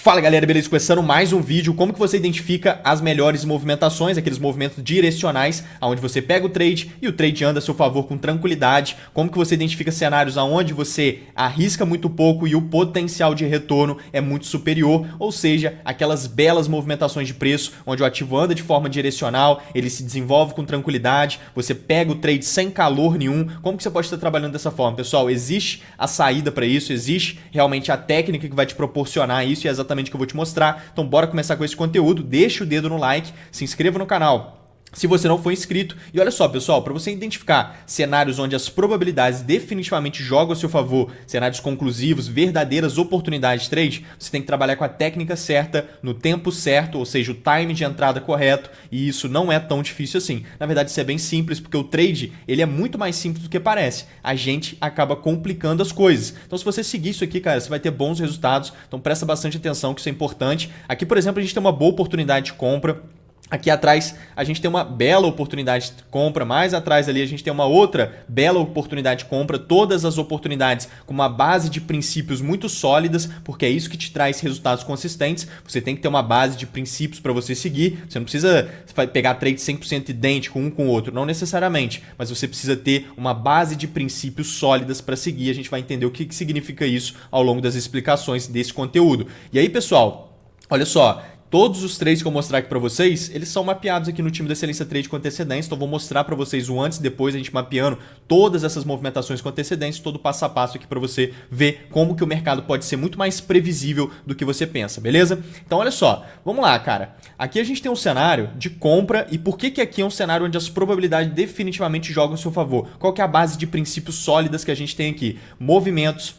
Fala galera, beleza? Começando mais um vídeo, como que você identifica as melhores movimentações, aqueles movimentos direcionais, onde você pega o trade e o trade anda a seu favor com tranquilidade, como que você identifica cenários onde você arrisca muito pouco e o potencial de retorno é muito superior, ou seja, aquelas belas movimentações de preço, onde o ativo anda de forma direcional, ele se desenvolve com tranquilidade, você pega o trade sem calor nenhum. Como que você pode estar trabalhando dessa forma, pessoal? Existe a saída para isso, existe realmente a técnica que vai te proporcionar isso e é exatamente que eu vou te mostrar. Então bora começar com esse conteúdo, deixa o dedo no like, se inscreva no canal se você não for inscrito. E olha só, pessoal, para você identificar cenários onde as probabilidades definitivamente jogam a seu favor, cenários conclusivos, verdadeiras oportunidades de trade, você tem que trabalhar com a técnica certa, no tempo certo, ou seja, o time de entrada correto, e isso não é tão difícil assim. Na verdade, isso é bem simples, porque o trade ele é muito mais simples do que parece. A gente acaba complicando as coisas. Então, se você seguir isso aqui, cara, você vai ter bons resultados. Então, presta bastante atenção, que isso é importante. Aqui, por exemplo, a gente tem uma boa oportunidade de compra. Aqui atrás a gente tem uma bela oportunidade de compra, mais atrás ali a gente tem uma outra bela oportunidade de compra, todas as oportunidades com uma base de princípios muito sólidas, porque é isso que te traz resultados consistentes. Você tem que ter uma base de princípios para você seguir, você não precisa pegar trade 100% idêntico um com o outro, não necessariamente, mas você precisa ter uma base de princípios sólidas para seguir. A gente vai entender o que significa isso ao longo das explicações desse conteúdo. E aí, pessoal, olha só, todos os trades que eu mostrar aqui para vocês, eles são mapeados aqui no time da Excelência Trade com antecedência. Então, eu vou mostrar para vocês o antes e depois, a gente mapeando todas essas movimentações com antecedência, todo passo a passo aqui para você ver como que o mercado pode ser muito mais previsível do que você pensa, beleza? Então, olha só, vamos lá, cara. Aqui a gente tem um cenário de compra e por que aqui é um cenário onde as probabilidades definitivamente jogam a seu favor? Qual que é a base de princípios sólidas que a gente tem aqui? Movimentos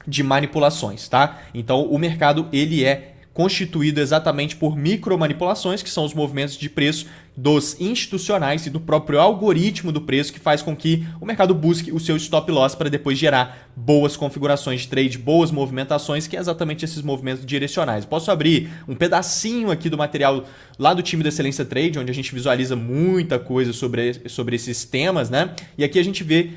de manipulações, tá? Então, o mercado, ele é constituído exatamente por micromanipulações, que são os movimentos de preço dos institucionais e do próprio algoritmo do preço, que faz com que o mercado busque o seu stop loss para depois gerar boas configurações de trade, boas movimentações, que é exatamente esses movimentos direcionais. Posso abrir um pedacinho aqui do material lá do time da Excelência Trade, onde a gente visualiza muita coisa sobre esses temas, né? E aqui a gente vê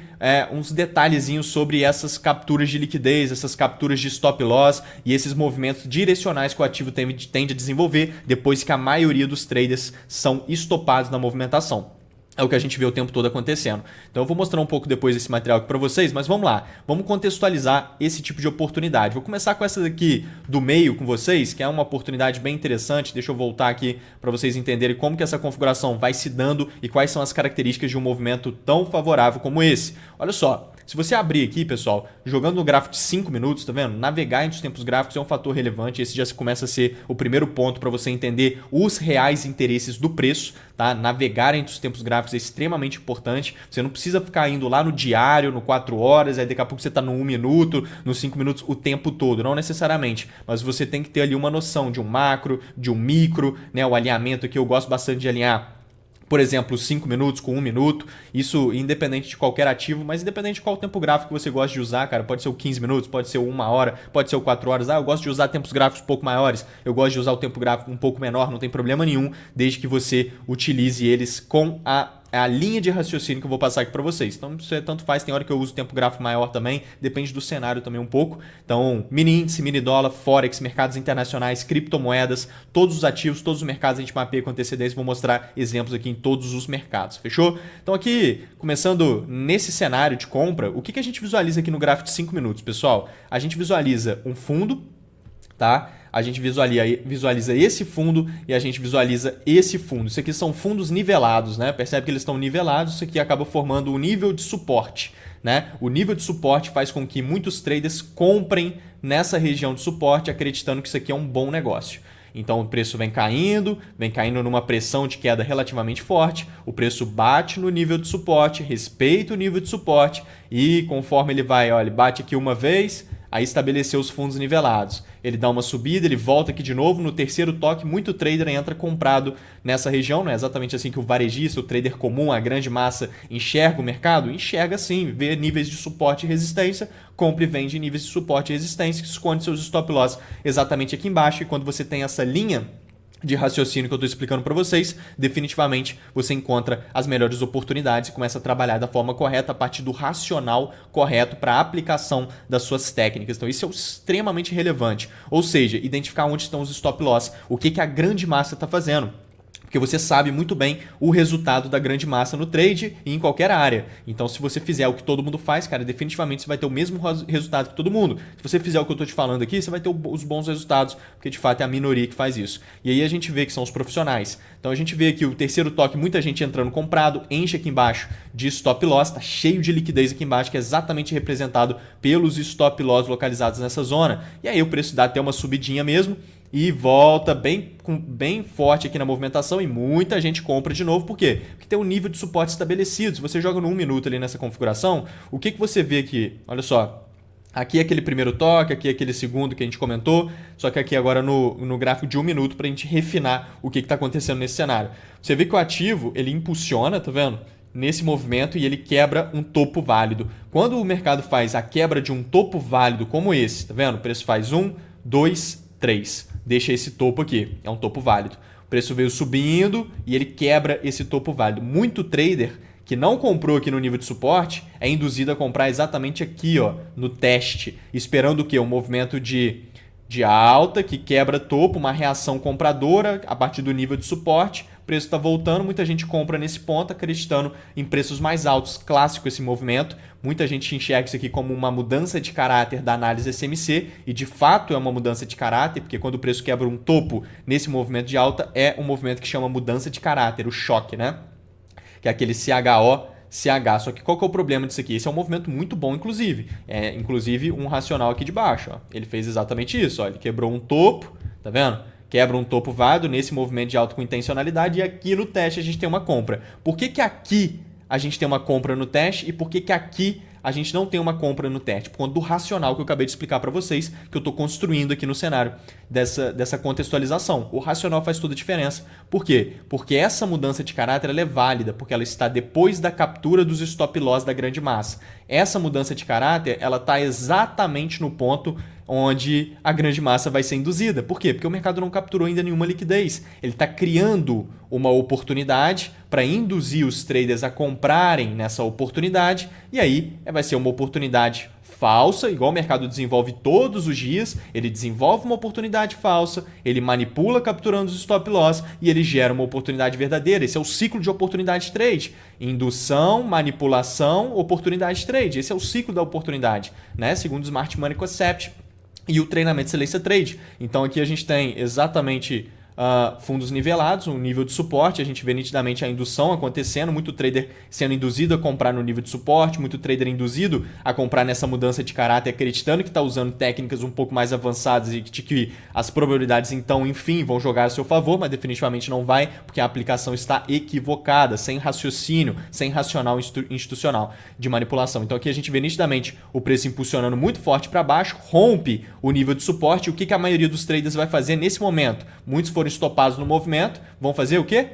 uns detalhezinhos sobre essas capturas de liquidez, essas capturas de stop loss e esses movimentos direcionais que o ativo tende a desenvolver depois que a maioria dos traders são estopados na movimentação. É o que a gente vê o tempo todo acontecendo. Então eu vou mostrar um pouco depois esse material aqui para vocês, mas vamos lá. Vamos contextualizar esse tipo de oportunidade. Vou começar com essa daqui do meio com vocês, que é uma oportunidade bem interessante. Deixa eu voltar aqui para vocês entenderem como que essa configuração vai se dando e quais são as características de um movimento tão favorável como esse. Olha só. Se você abrir aqui, pessoal, jogando no gráfico de 5 minutos, tá vendo? Navegar entre os tempos gráficos é um fator relevante. Esse já começa a ser o primeiro ponto para você entender os reais interesses do preço, tá? Navegar entre os tempos gráficos é extremamente importante. Você não precisa ficar indo lá no diário, no 4 horas, aí daqui a pouco você está no 1 minuto, nos 5 minutos o tempo todo. Não necessariamente, mas você tem que ter ali uma noção de um macro, de um micro, né? O alinhamento aqui eu gosto bastante de alinhar, por exemplo, 5 minutos com 1 minuto, isso independente de qualquer ativo, mas independente de qual tempo gráfico você gosta de usar, cara, pode ser o 15 minutos, pode ser o 1 hora, pode ser o 4 horas, eu gosto de usar tempos gráficos um pouco maiores, eu gosto de usar o tempo gráfico um pouco menor, não tem problema nenhum, desde que você utilize eles com a linha de raciocínio que eu vou passar aqui para vocês. Então, isso tanto faz, tem hora que eu uso tempo gráfico maior também, depende do cenário também um pouco. Então, mini índice, mini dólar, forex, mercados internacionais, criptomoedas, todos os ativos, todos os mercados a gente mapeia com antecedência, vou mostrar exemplos aqui em todos os mercados, fechou? Então aqui, começando nesse cenário de compra, o que a gente visualiza aqui no gráfico de 5 minutos, pessoal? A gente visualiza um fundo, tá? A gente visualiza esse fundo e a gente visualiza esse fundo. Isso aqui são fundos nivelados, né? Percebe que eles estão nivelados, isso aqui acaba formando um nível de suporte, né? O nível de suporte faz com que muitos traders comprem nessa região de suporte, acreditando que isso aqui é um bom negócio. Então o preço vem caindo numa pressão de queda relativamente forte, o preço bate no nível de suporte, respeita o nível de suporte e conforme ele vai, ó, ele bate aqui uma vez, aí estabeleceu os fundos nivelados. Ele dá uma subida, ele volta aqui de novo, no terceiro toque, muito trader entra comprado nessa região, não é exatamente assim que o varejista, o trader comum, a grande massa enxerga o mercado? Enxerga sim, vê níveis de suporte e resistência, compra e vende níveis de suporte e resistência, esconde seus stop loss exatamente aqui embaixo, e quando você tem essa linha de raciocínio que eu estou explicando para vocês, definitivamente você encontra as melhores oportunidades e começa a trabalhar da forma correta, a partir do racional correto para a aplicação das suas técnicas. Então isso é extremamente relevante. Ou seja, identificar onde estão os stop loss, o que a grande massa está fazendo. Porque você sabe muito bem o resultado da grande massa no trade e em qualquer área. Então, se você fizer o que todo mundo faz, cara, definitivamente você vai ter o mesmo resultado que todo mundo. Se você fizer o que eu estou te falando aqui, você vai ter os bons resultados, porque de fato é a minoria que faz isso. E aí a gente vê que são os profissionais. Então, a gente vê que o terceiro toque, muita gente entrando comprado, enche aqui embaixo de stop loss, tá cheio de liquidez aqui embaixo, que é exatamente representado pelos stop loss localizados nessa zona. E aí o preço dá até uma subidinha mesmo, e volta bem forte aqui na movimentação e muita gente compra de novo. Por quê? Porque tem um nível de suporte estabelecido. Se você joga no 1 minuto ali nessa configuração, o que você vê aqui? Olha só, aqui é aquele primeiro toque, aqui é aquele segundo que a gente comentou, só que aqui agora no gráfico de 1 minuto para a gente refinar o que está acontecendo nesse cenário. Você vê que o ativo, ele impulsiona, tá vendo? Nesse movimento e ele quebra um topo válido. Quando o mercado faz a quebra de um topo válido como esse, tá vendo? O preço faz 1, 2, 3. Deixa esse topo aqui, é um topo válido. O preço veio subindo e ele quebra esse topo válido. Muito trader que não comprou aqui no nível de suporte é induzido a comprar exatamente aqui, ó, no teste, esperando o quê? Um movimento de alta que quebra topo, uma reação compradora a partir do nível de suporte. O preço está voltando, muita gente compra nesse ponto, acreditando em preços mais altos. Clássico esse movimento. Muita gente enxerga isso aqui como uma mudança de caráter da análise SMC, e de fato é uma mudança de caráter, porque quando o preço quebra um topo nesse movimento de alta, é um movimento que chama mudança de caráter, o choque, né? Que é aquele CHO-CH. Só que qual que é o problema disso aqui? Esse é um movimento muito bom, inclusive. É, inclusive, um racional aqui de baixo. Ó. Ele fez exatamente isso. Ó. Ele quebrou um topo, tá vendo? Quebra um topo válido nesse movimento de alta com intencionalidade, e aqui no teste a gente tem uma compra. Por que aqui a gente tem uma compra no teste e por que aqui a gente não tem uma compra no teste? Por conta do racional que eu acabei de explicar para vocês, que eu estou construindo aqui no cenário dessa contextualização. O racional faz toda a diferença. Por quê? Porque essa mudança de caráter ela é válida, porque ela está depois da captura dos stop loss da grande massa. Essa mudança de caráter ela está exatamente no ponto onde a grande massa vai ser induzida. Por quê? Porque o mercado não capturou ainda nenhuma liquidez. Ele está criando uma oportunidade para induzir os traders a comprarem nessa oportunidade, e aí vai ser uma oportunidade falsa, igual o mercado desenvolve todos os dias. Ele desenvolve uma oportunidade falsa, ele manipula capturando os stop loss e ele gera uma oportunidade verdadeira. Esse é o ciclo de oportunidade de trade. Indução, manipulação, oportunidade de trade. Esse é o ciclo da oportunidade, né? Segundo o Smart Money Concept e o treinamento Excelência Trade. Então aqui a gente tem exatamente fundos nivelados, um nível de suporte, a gente vê nitidamente a indução acontecendo, muito trader sendo induzido a comprar no nível de suporte, muito trader induzido a comprar nessa mudança de caráter, acreditando que está usando técnicas um pouco mais avançadas e de que as probabilidades então, enfim, vão jogar a seu favor, mas definitivamente não vai, porque a aplicação está equivocada, sem raciocínio, sem racional institucional de manipulação. Então aqui a gente vê nitidamente o preço impulsionando muito forte para baixo, rompe o nível de suporte. O que a maioria dos traders vai fazer nesse momento? Muitos foram estopados no movimento, vão fazer o quê?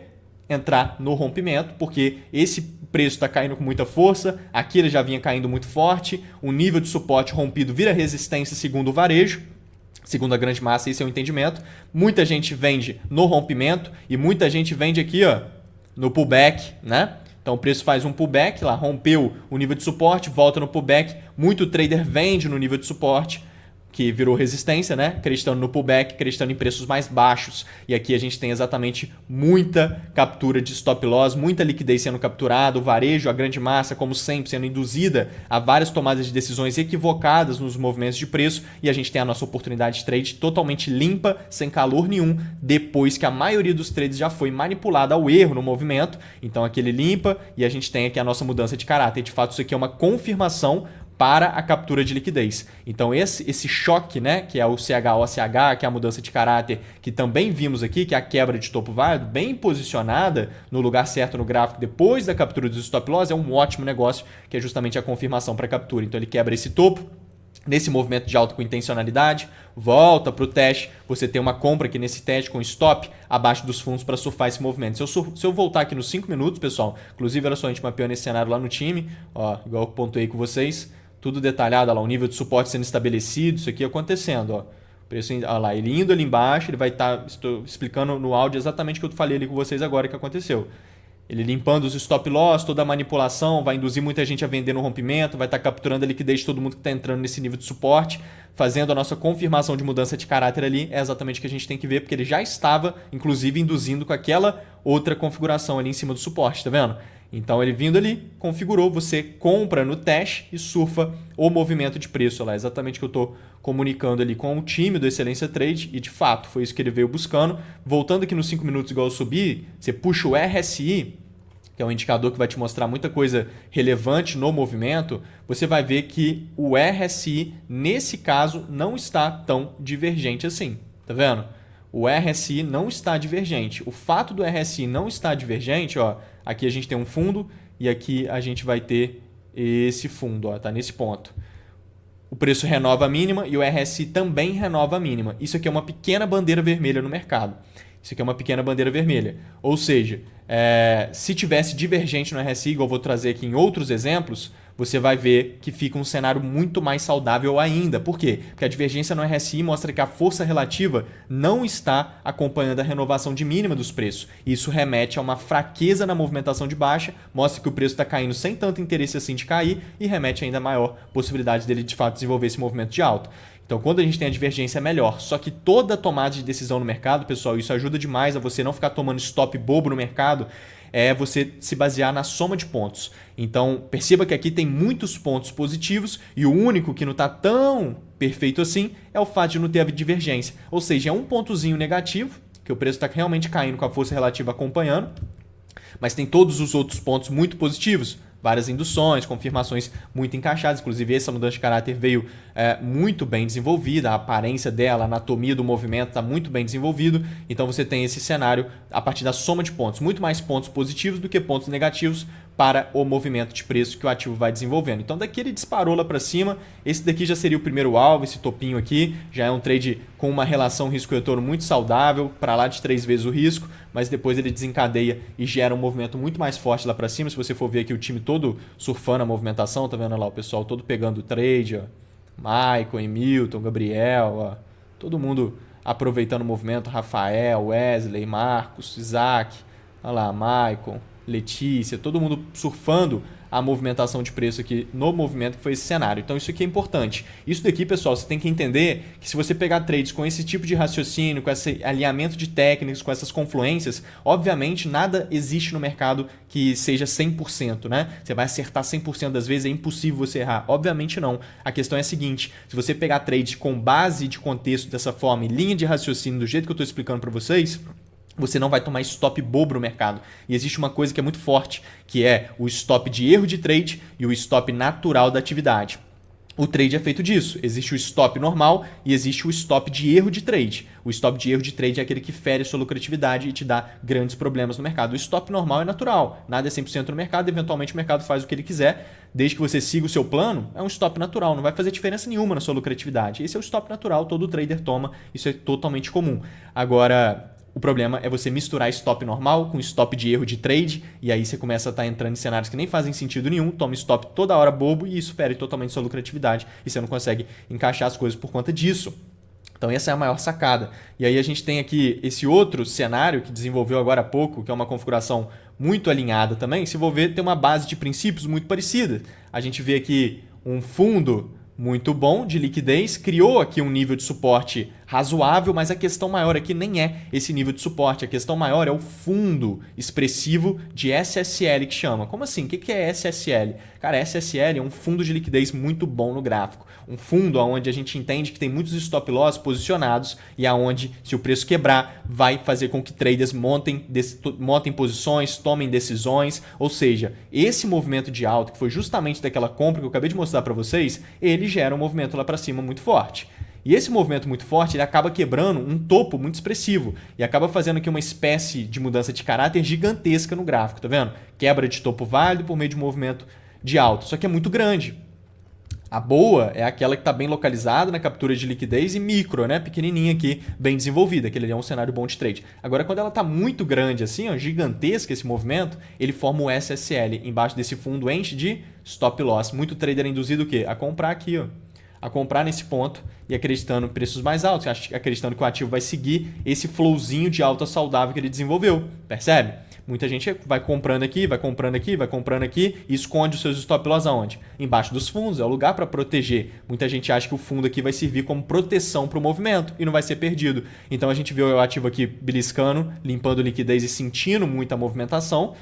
Entrar no rompimento, porque esse preço está caindo com muita força, aqui ele já vinha caindo muito forte, o nível de suporte rompido vira resistência segundo o varejo, segundo a grande massa, esse é o entendimento. Muita gente vende no rompimento e muita gente vende aqui, ó, no pullback, né? Então o preço faz um pullback, lá rompeu o nível de suporte, volta no pullback, muito trader vende no nível de suporte, que virou resistência, né? Acreditando no pullback, acreditando em preços mais baixos. E aqui a gente tem exatamente muita captura de stop loss, muita liquidez sendo capturada, o varejo, a grande massa, como sempre, sendo induzida a várias tomadas de decisões equivocadas nos movimentos de preço, e a gente tem a nossa oportunidade de trade totalmente limpa, sem calor nenhum, depois que a maioria dos trades já foi manipulada ao erro no movimento. Então aqui ele limpa e a gente tem aqui a nossa mudança de caráter. De fato, isso aqui é uma confirmação para a captura de liquidez. Então esse choque, né, que é o CHO-CH, que é a mudança de caráter, que também vimos aqui, que é a quebra de topo válido, bem posicionada no lugar certo no gráfico depois da captura dos stop loss, é um ótimo negócio, que é justamente a confirmação para a captura. Então ele quebra esse topo, nesse movimento de alta com intencionalidade, volta para o teste, você tem uma compra aqui nesse teste com stop abaixo dos fundos para surfar esse movimento. Se eu voltar aqui nos 5 minutos, pessoal, inclusive olha só, a gente mapeou nesse cenário lá no time, ó, igual eu pontuei com vocês, tudo detalhado, ó lá, o nível de suporte sendo estabelecido, isso aqui acontecendo, ó. Preço, olha lá, ele indo ali embaixo, ele vai estar, estou explicando no áudio exatamente o que eu falei ali com vocês agora que aconteceu. Ele limpando os stop loss, toda a manipulação, vai induzir muita gente a vender no rompimento, vai estar capturando a liquidez de todo mundo que está entrando nesse nível de suporte, fazendo a nossa confirmação de mudança de caráter ali, é exatamente o que a gente tem que ver, porque ele já estava, inclusive, induzindo com aquela outra configuração ali em cima do suporte, tá vendo? Então ele vindo ali, configurou, você compra no teste e surfa o movimento de preço lá, exatamente o que eu estou comunicando ali com o time do Excelência Trade e de fato foi isso que ele veio buscando. Voltando aqui nos 5 minutos igual eu subi, você puxa o RSI, que é um indicador que vai te mostrar muita coisa relevante no movimento, você vai ver que o RSI, nesse caso, não está tão divergente assim, tá vendo? O RSI não está divergente. O fato do RSI não estar divergente, ó, aqui a gente tem um fundo e aqui a gente vai ter esse fundo, ó, tá nesse ponto. O preço renova a mínima e o RSI também renova a mínima. Isso aqui é uma pequena bandeira vermelha no mercado. Isso aqui é uma pequena bandeira vermelha. Ou seja, se tivesse divergente no RSI, igual eu vou trazer aqui em outros exemplos, você vai ver que fica um cenário muito mais saudável ainda. Por quê? Porque a divergência no RSI mostra que a força relativa não está acompanhando a renovação de mínima dos preços. Isso remete a uma fraqueza na movimentação de baixa, mostra que o preço está caindo sem tanto interesse assim de cair e remete ainda a maior possibilidade dele de fato desenvolver esse movimento de alta. Então, quando a gente tem a divergência, é melhor. Só que toda tomada de decisão no mercado, pessoal, isso ajuda demais a você não ficar tomando stop bobo no mercado, é você se basear na soma de pontos. Então, perceba que aqui tem muitos pontos positivos e o único que não está tão perfeito assim é o fato de não ter a divergência. Ou seja, é um pontozinho negativo, que o preço está realmente caindo com a força relativa acompanhando, mas tem todos os outros pontos muito positivos. Várias induções, confirmações muito encaixadas. Inclusive, essa mudança de caráter veio muito bem desenvolvida. A aparência dela, a anatomia do movimento está muito bem desenvolvido. Então, você tem esse cenário a partir da soma de pontos. Muito mais pontos positivos do que pontos negativos para o movimento de preço que o ativo vai desenvolvendo. Então, daqui ele disparou lá para cima. Esse daqui já seria o primeiro alvo, esse topinho aqui. Já é um trade com uma relação risco-retorno muito saudável, para lá de 3 vezes o risco. Mas depois ele desencadeia e gera um movimento muito mais forte lá para cima. Se você for ver aqui o time todo surfando a movimentação, tá vendo lá o pessoal todo pegando o trade, ó. Michael, Emilton, Gabriel, ó. Todo mundo aproveitando o movimento, Rafael, Wesley, Marcos, Isaac, olha lá, Michael, Letícia, todo mundo surfando a movimentação de preço aqui no movimento que foi esse cenário. Então isso aqui é importante. Isso daqui, pessoal, você tem que entender que se você pegar trades com esse tipo de raciocínio, com esse alinhamento de técnicas, com essas confluências, obviamente nada existe no mercado que seja 100%, né? Você vai acertar 100% das vezes, é impossível você errar. Obviamente não. A questão é a seguinte, se você pegar trades com base de contexto dessa forma e linha de raciocínio do jeito que eu estou explicando para vocês, você não vai tomar stop bobo no mercado. E existe uma coisa que é muito forte, que é o stop de erro de trade e o stop natural da atividade. O trade é feito disso. Existe o stop normal e existe o stop de erro de trade. O stop de erro de trade é aquele que fere a sua lucratividade e te dá grandes problemas no mercado. O stop normal é natural. Nada é 100% no mercado. Eventualmente o mercado faz o que ele quiser. Desde que você siga o seu plano, é um stop natural. Não vai fazer diferença nenhuma na sua lucratividade. Esse é o stop natural. Todo trader toma. Isso é totalmente comum. Agora, o problema é você misturar stop normal com stop de erro de trade e aí você começa a estar entrando em cenários que nem fazem sentido nenhum, toma stop toda hora bobo e isso fere totalmente sua lucratividade e você não consegue encaixar as coisas por conta disso. Então essa é a maior sacada. E aí a gente tem aqui esse outro cenário que desenvolveu agora há pouco, que é uma configuração muito alinhada também. Se for ver, tem uma base de princípios muito parecida. A gente vê aqui um fundo muito bom de liquidez, criou aqui um nível de suporte razoável, mas a questão maior aqui nem é esse nível de suporte, a questão maior é o fundo expressivo de SSL que chama. Como assim? O que é SSL? Cara, SSL é um fundo de liquidez muito bom no gráfico. Um fundo onde a gente entende que tem muitos stop loss posicionados e aonde, se o preço quebrar, vai fazer com que traders montem posições, tomem decisões. Ou seja, esse movimento de alta, que foi justamente daquela compra que eu acabei de mostrar para vocês, ele gera um movimento lá para cima muito forte. E esse movimento muito forte ele acaba quebrando um topo muito expressivo e acaba fazendo aqui uma espécie de mudança de caráter gigantesca no gráfico, tá vendo? Quebra de topo válido por meio de um movimento de alta, só que é muito grande. A boa é aquela que está bem localizada na captura de liquidez e micro, né? Pequenininha aqui, bem desenvolvida, que ele é um cenário bom de trade. Agora, quando ela está muito grande assim, ó, gigantesca esse movimento, ele forma o SSL. Embaixo desse fundo enche de stop loss. Muito trader é induzido o quê? A comprar aqui, ó. a comprar nesse ponto e acreditando em preços mais altos, acreditando que o ativo vai seguir esse flowzinho de alta saudável que ele desenvolveu, percebe? Muita gente vai comprando aqui, vai comprando aqui, vai comprando aqui e esconde os seus stop loss aonde? Embaixo dos fundos, é o lugar para proteger. Muita gente acha que o fundo aqui vai servir como proteção para o movimento e não vai ser perdido. Então a gente vê o ativo aqui beliscando, limpando liquidez e sentindo muita movimentação.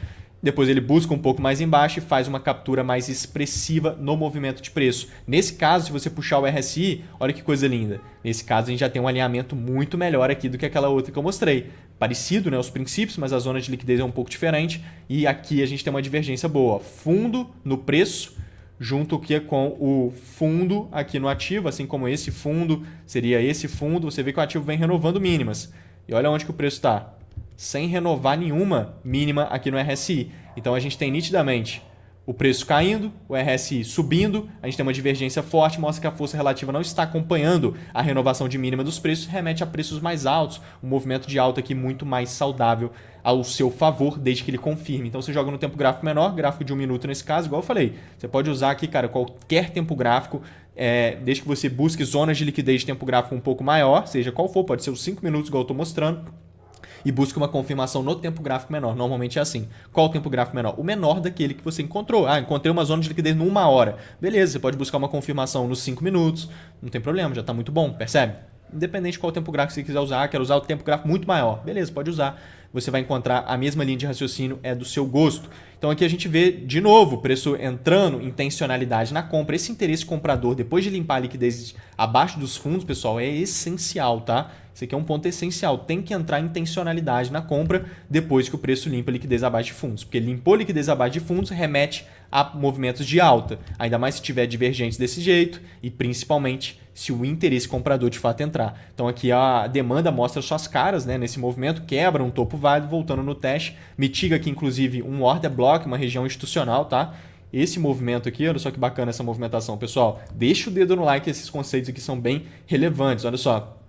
Depois ele busca um pouco mais embaixo e faz uma captura mais expressiva no movimento de preço. Nesse caso, se você puxar o RSI, olha que coisa linda. Nesse caso, a gente já tem um alinhamento muito melhor aqui do que aquela outra que eu mostrei. Parecido, né, os princípios, mas a zona de liquidez é um pouco diferente. E aqui a gente tem uma divergência boa. Fundo no preço, junto com o fundo aqui no ativo, assim como esse fundo seria esse fundo. Você vê que o ativo vem renovando mínimas. E olha onde que o preço está. Sem renovar nenhuma mínima aqui no RSI. Então a gente tem nitidamente o preço caindo, o RSI subindo, a gente tem uma divergência forte, mostra que a força relativa não está acompanhando a renovação de mínima dos preços, remete a preços mais altos, um movimento de alta aqui muito mais saudável ao seu favor, desde que ele confirme. Então você joga no tempo gráfico menor, gráfico de 1 minuto nesse caso, igual eu falei. Você pode usar aqui, cara, qualquer tempo gráfico, desde que você busque zonas de liquidez de tempo gráfico um pouco maior, seja qual for, pode ser os 5 minutos, igual eu estou mostrando, e busca uma confirmação no tempo gráfico menor. Normalmente é assim. Qual o tempo gráfico menor? O menor daquele que você encontrou. Encontrei uma zona de liquidez numa hora. Beleza, você pode buscar uma confirmação nos 5 minutos. Não tem problema, já está muito bom, percebe? Independente de qual tempo gráfico você quiser usar, quero usar o tempo gráfico muito maior. Beleza, pode usar. Você vai encontrar a mesma linha de raciocínio, é do seu gosto. Então aqui a gente vê, de novo, o preço entrando, intencionalidade na compra. Esse interesse comprador, depois de limpar a liquidez abaixo dos fundos, pessoal, é essencial, tá? Isso aqui é um ponto essencial. Tem que entrar intencionalidade na compra depois que o preço limpa a liquidez abaixo de fundos. Porque limpou a liquidez abaixo de fundos, remete a movimentos de alta. Ainda mais se tiver divergentes desse jeito e principalmente se o interesse comprador de fato entrar. Então aqui a demanda mostra suas caras, né, nesse movimento, quebra um topo válido, voltando no teste, mitiga aqui inclusive um order block, uma região institucional, tá? Esse movimento aqui, olha só que bacana essa movimentação, pessoal. Deixa o dedo no like, esses conceitos aqui são bem relevantes, olha só.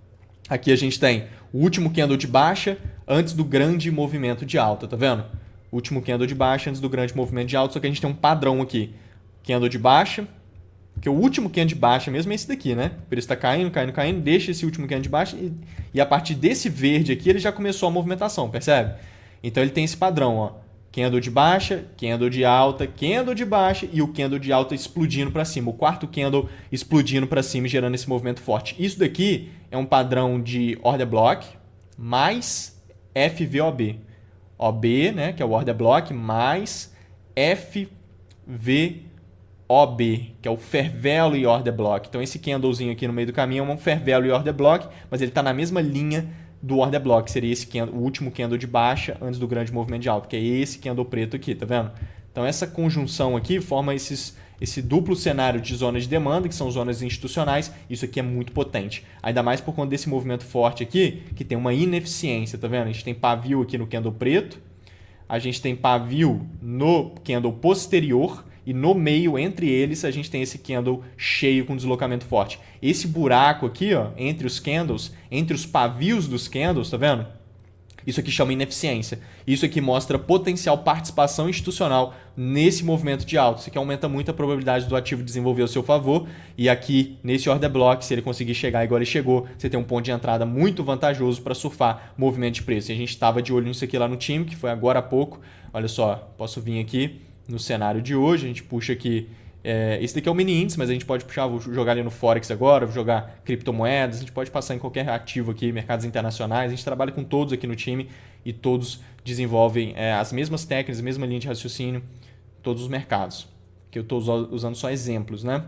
Aqui a gente tem o último candle de baixa antes do grande movimento de alta, tá vendo? O último candle de baixa antes do grande movimento de alta, só que a gente tem um padrão aqui. Candle de baixa, porque o último candle de baixa mesmo é esse daqui, né? O preço está caindo, caindo, caindo, deixa esse último candle de baixa e a partir desse verde aqui ele já começou a movimentação, percebe? Então ele tem esse padrão, ó. Candle de baixa, candle de alta, candle de baixa e o candle de alta explodindo para cima. O quarto candle explodindo para cima e gerando esse movimento forte. Isso daqui é um padrão de order block mais FVOB. OB, né, que é o order block, mais FVOB, que é o Fair Value Order Block. Então esse candlezinho aqui no meio do caminho é um Fair Value Order Block, mas ele está na mesma linha do order block, seria esse candle, o último candle de baixa antes do grande movimento de alta, que é esse candle preto aqui, tá vendo? Então essa conjunção aqui forma esse duplo cenário de zonas de demanda, que são zonas institucionais. Isso aqui é muito potente, ainda mais por conta desse movimento forte aqui, que tem uma ineficiência, tá vendo? A gente tem pavio aqui no candle preto, a gente tem pavio no candle posterior, e no meio, entre eles, a gente tem esse candle cheio com deslocamento forte. Esse buraco aqui, ó, entre os candles, entre os pavios dos candles, tá vendo? Isso aqui chama ineficiência. Isso aqui mostra potencial participação institucional nesse movimento de alta. Isso aqui aumenta muito a probabilidade do ativo desenvolver ao seu favor. E aqui, nesse order block, se ele conseguir chegar igual ele chegou, você tem um ponto de entrada muito vantajoso para surfar movimento de preço. E a gente estava de olho nisso aqui lá no time, que foi agora há pouco. Olha só, posso vir aqui no cenário de hoje, a gente puxa aqui, esse daqui é o mini índice, mas a gente pode puxar, vou jogar ali no Forex agora, vou jogar criptomoedas, a gente pode passar em qualquer ativo aqui, mercados internacionais, a gente trabalha com todos aqui no time e todos desenvolvem as mesmas técnicas, a mesma linha de raciocínio, todos os mercados, que eu estou usando só exemplos, né?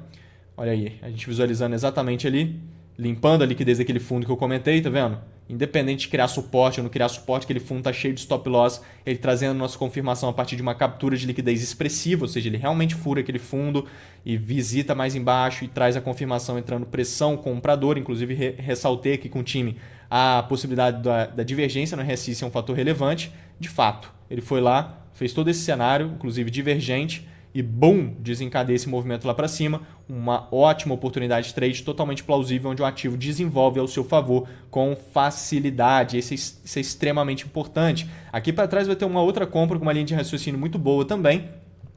Olha aí, a gente visualizando exatamente ali, limpando a liquidez daquele fundo que eu comentei, tá vendo? Independente de criar suporte ou não criar suporte, aquele fundo está cheio de stop loss, ele trazendo a nossa confirmação a partir de uma captura de liquidez expressiva, ou seja, ele realmente fura aquele fundo e visita mais embaixo e traz a confirmação entrando pressão comprador. Inclusive ressaltei aqui com o time a possibilidade da divergência no RSI ser um fator relevante. De fato, ele foi lá, fez todo esse cenário, inclusive divergente, e boom, desencadeia esse movimento lá para cima, uma ótima oportunidade de trade totalmente plausível, onde o ativo desenvolve ao seu favor com facilidade. Isso é extremamente importante. Aqui para trás vai ter uma outra compra com uma linha de raciocínio muito boa também,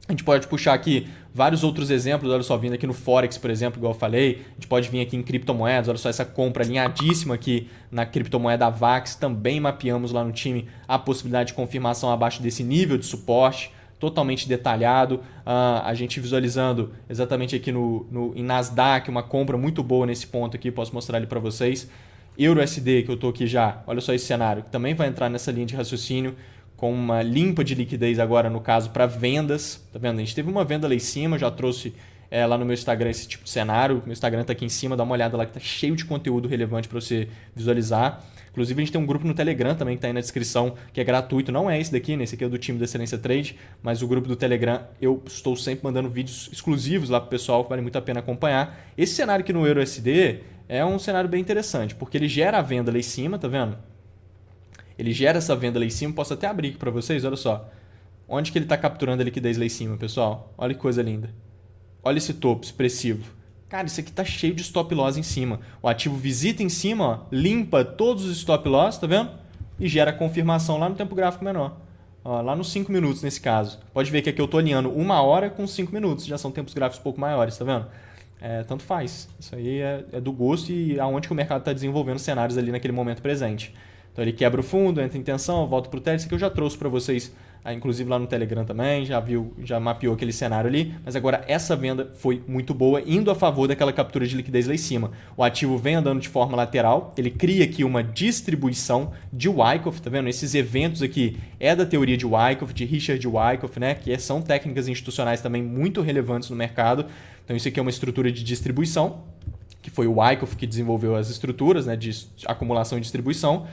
A gente pode puxar aqui vários outros exemplos, olha só, vindo aqui no Forex, por exemplo, igual eu falei. A gente pode vir aqui em criptomoedas, olha só essa compra alinhadíssima aqui na criptomoeda VAX. Também mapeamos lá no time a possibilidade de confirmação abaixo desse nível de suporte, totalmente detalhado. A gente visualizando exatamente aqui em Nasdaq, uma compra muito boa nesse ponto aqui, posso mostrar ali para vocês. EURUSD, que eu estou aqui já, olha só esse cenário, que também vai entrar nessa linha de raciocínio, com uma limpa de liquidez agora, no caso, para vendas. Tá vendo? A gente teve uma venda lá em cima, já trouxe lá no meu Instagram esse tipo de cenário. Meu Instagram está aqui em cima, dá uma olhada lá que está cheio de conteúdo relevante para você visualizar. Inclusive, a gente tem um grupo no Telegram também que está aí na descrição, que é gratuito. Não é esse daqui, né? Esse aqui é do time da Excelência Trade, mas o grupo do Telegram eu estou sempre mandando vídeos exclusivos lá para o pessoal, vale muito a pena acompanhar. Esse cenário aqui no EURUSD é um cenário bem interessante, porque ele gera a venda lá em cima, tá vendo? Ele gera essa venda lá em cima, posso até abrir aqui para vocês, olha só. Onde que ele está capturando a liquidez lá em cima, pessoal? Olha que coisa linda. Olha esse topo expressivo. Cara, isso aqui tá cheio de stop loss em cima. O ativo visita em cima, ó, limpa todos os stop loss, tá vendo? E gera confirmação lá no tempo gráfico menor. Ó, lá nos 5 minutos nesse caso. Pode ver que aqui eu tô alinhando 1 hora com 5 minutos. Já são tempos gráficos um pouco maiores, tá vendo? Tanto faz. Isso aí é do gosto e aonde que o mercado está desenvolvendo cenários ali naquele momento presente. Então ele quebra o fundo, entra em tensão, volta para o teste. Isso aqui eu já trouxe para vocês, inclusive lá no Telegram também, já mapeou aquele cenário ali. Mas agora essa venda foi muito boa, indo a favor daquela captura de liquidez lá em cima. O ativo vem andando de forma lateral, ele cria aqui uma distribuição de Wyckoff, tá vendo? Esses eventos aqui é da teoria de Wyckoff, de Richard Wyckoff, né? Que são técnicas institucionais também muito relevantes no mercado. Então isso aqui é uma estrutura de distribuição, que foi o Wyckoff que desenvolveu as estruturas, né, de acumulação e distribuição.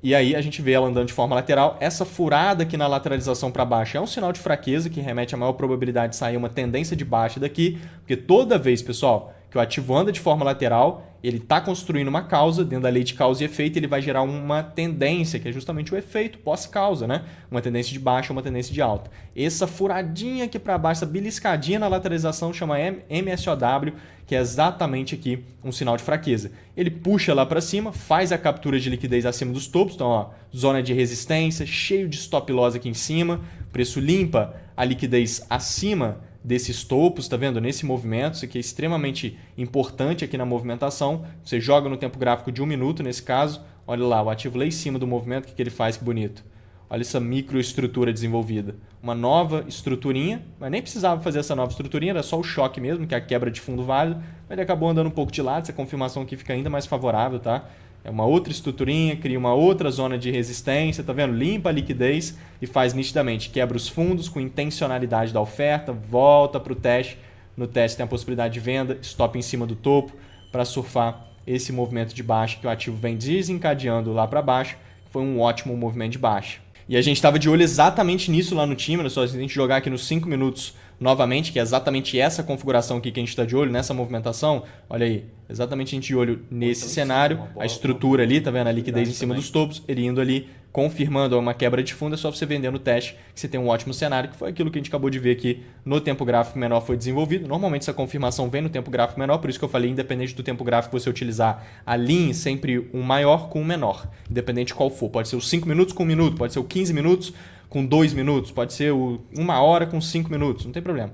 E aí a gente vê ela andando de forma lateral. Essa furada aqui na lateralização para baixo é um sinal de fraqueza que remete à maior probabilidade de sair uma tendência de baixa daqui, porque toda vez, pessoal, que o ativo anda de forma lateral, ele está construindo uma causa, dentro da lei de causa e efeito, ele vai gerar uma tendência, que é justamente o efeito pós-causa, né? Uma tendência de baixa, uma tendência de alta. Essa furadinha aqui para baixo, essa beliscadinha na lateralização chama MSOW, que é exatamente aqui um sinal de fraqueza. Ele puxa lá para cima, faz a captura de liquidez acima dos topos, então ó, zona de resistência, cheio de stop loss aqui em cima, preço limpa a liquidez acima desses topos, tá vendo? Nesse movimento, isso aqui é extremamente importante aqui na movimentação. Você joga no tempo gráfico de 1 minuto, nesse caso, olha lá, o ativo lá em cima do movimento, o que ele faz, que bonito. Olha essa microestrutura desenvolvida. Uma nova estruturinha, mas nem precisava fazer essa nova estruturinha, era só o choque mesmo, que é a quebra de fundo válido, mas ele acabou andando um pouco de lado, essa confirmação aqui fica ainda mais favorável, tá? É uma outra estruturinha, cria uma outra zona de resistência, tá vendo? Limpa a liquidez e faz nitidamente, quebra os fundos com intencionalidade da oferta, volta para o teste, no teste tem a possibilidade de venda, stop em cima do topo para surfar esse movimento de baixa que o ativo vem desencadeando lá para baixo, foi um ótimo movimento de baixa. E a gente estava de olho exatamente nisso lá no time, né? Só se a gente jogar aqui nos 5 minutos novamente, que é exatamente essa configuração aqui que a gente está de olho, nessa movimentação, olha aí, exatamente a gente de olho nesse cenário, a estrutura ali, tá vendo? A liquidez em cima dos topos, ele indo ali, confirmando uma quebra de fundo, é só você vender no teste que você tem um ótimo cenário, que foi aquilo que a gente acabou de ver aqui no tempo gráfico menor foi desenvolvido. Normalmente essa confirmação vem no tempo gráfico menor, por isso que eu falei, independente do tempo gráfico você utilizar, alinhe sempre um maior com um menor, independente de qual for. Pode ser os 5 minutos com 1 minuto, pode ser o 15 minutos com 2 minutos, pode ser 1 hora com 5 minutos, não tem problema.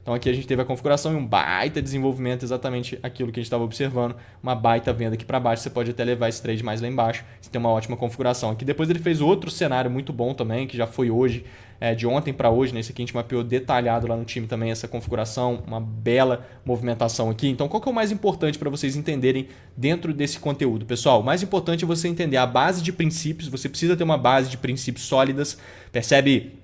Então aqui a gente teve a configuração e um baita desenvolvimento, exatamente aquilo que a gente estava observando, uma baita venda aqui para baixo, você pode até levar esse trade mais lá embaixo, você tem uma ótima configuração. Aqui depois ele fez outro cenário muito bom também, que já foi hoje, de ontem para hoje, nesse aqui a gente mapeou detalhado lá no time também essa configuração, uma bela movimentação aqui. Então qual que é o mais importante para vocês entenderem dentro desse conteúdo? Pessoal, o mais importante é você entender a base de princípios, você precisa ter uma base de princípios sólidas, percebe?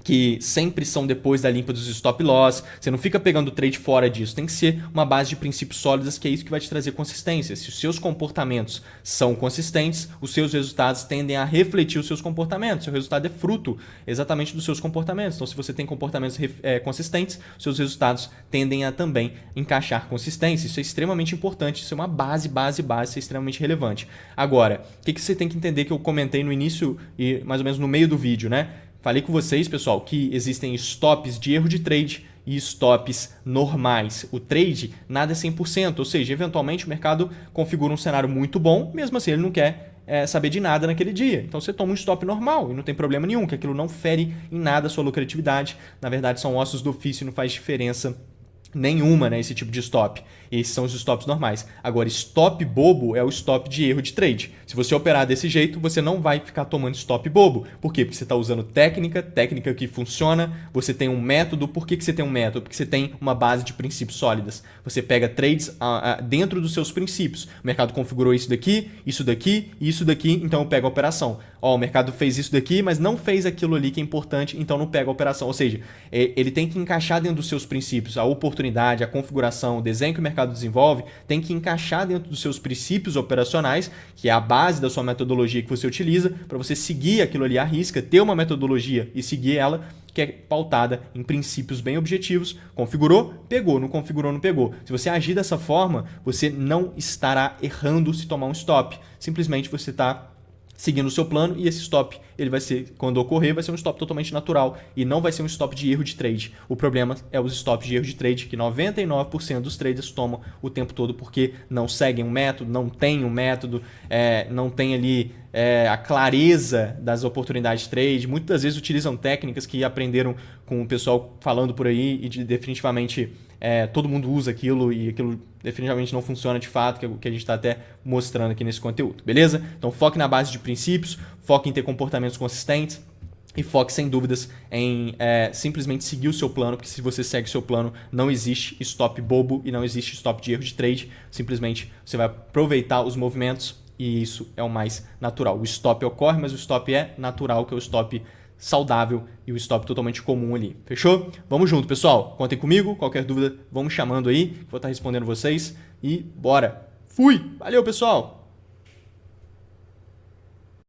Que sempre são depois da limpa dos stop loss, você não fica pegando trade fora disso, tem que ser uma base de princípios sólidas, que é isso que vai te trazer consistência. Se os seus comportamentos são consistentes, os seus resultados tendem a refletir os seus comportamentos, seu resultado é fruto exatamente dos seus comportamentos. Então se você tem comportamentos consistentes, seus resultados tendem a também encaixar consistência. Isso é extremamente importante, isso é uma base, isso é extremamente relevante. Agora, o que você tem que entender que eu comentei no início e mais ou menos no meio do vídeo, né? Falei com vocês, pessoal, que existem stops de erro de trade e stops normais. O trade nada é 100%, ou seja, eventualmente o mercado configura um cenário muito bom, mesmo assim ele não quer saber de nada naquele dia. Então você toma um stop normal e não tem problema nenhum, que aquilo não fere em nada a sua lucratividade. Na verdade, são ossos do ofício e não faz diferença nenhuma, né, esse tipo de stop. Esses são os stops normais. Agora, stop bobo é o stop de erro de trade. Se você operar desse jeito, você não vai ficar tomando stop bobo. Por quê? Porque você está usando técnica que funciona, você tem um método. Por que você tem um método? Porque você tem uma base de princípios sólidas. Você pega trades dentro dos seus princípios. O mercado configurou isso daqui e isso daqui, então eu pego a operação. Ó, o mercado fez isso daqui, mas não fez aquilo ali que é importante, então não pega a operação. Ou seja, ele tem que encaixar dentro dos seus princípios. A oportunidade, a configuração, o desenho que o mercado desenvolve tem que encaixar dentro dos seus princípios operacionais, que é a base da sua metodologia que você utiliza, para você seguir aquilo ali à risca, ter uma metodologia e seguir ela, que é pautada em princípios bem objetivos. Configurou, pegou. Não configurou, não pegou. Se você agir dessa forma, você não estará errando se tomar um stop. Simplesmente você está seguindo o seu plano e esse stop, ele vai ser, quando ocorrer, vai ser um stop totalmente natural e não vai ser um stop de erro de trade. O problema é os stops de erro de trade que 99% dos traders tomam o tempo todo porque não seguem um método, não tem um método, não tem ali a clareza das oportunidades de trade. Muitas vezes utilizam técnicas que aprenderam com o pessoal falando por aí e definitivamente todo mundo usa aquilo e aquilo definitivamente não funciona de fato, que é o que a gente está até mostrando aqui nesse conteúdo, beleza? Então foque na base de princípios, foque em ter comportamentos consistentes e foque sem dúvidas em simplesmente seguir o seu plano, porque se você segue o seu plano, não existe stop bobo e não existe stop de erro de trade, simplesmente você vai aproveitar os movimentos e isso é o mais natural. O stop ocorre, mas o stop é natural, que é o stop saudável e o stop totalmente comum ali. Fechou? Vamos junto, pessoal. Contem comigo. Qualquer dúvida, vamos chamando aí. Vou estar respondendo vocês. E bora. Fui! Valeu, pessoal!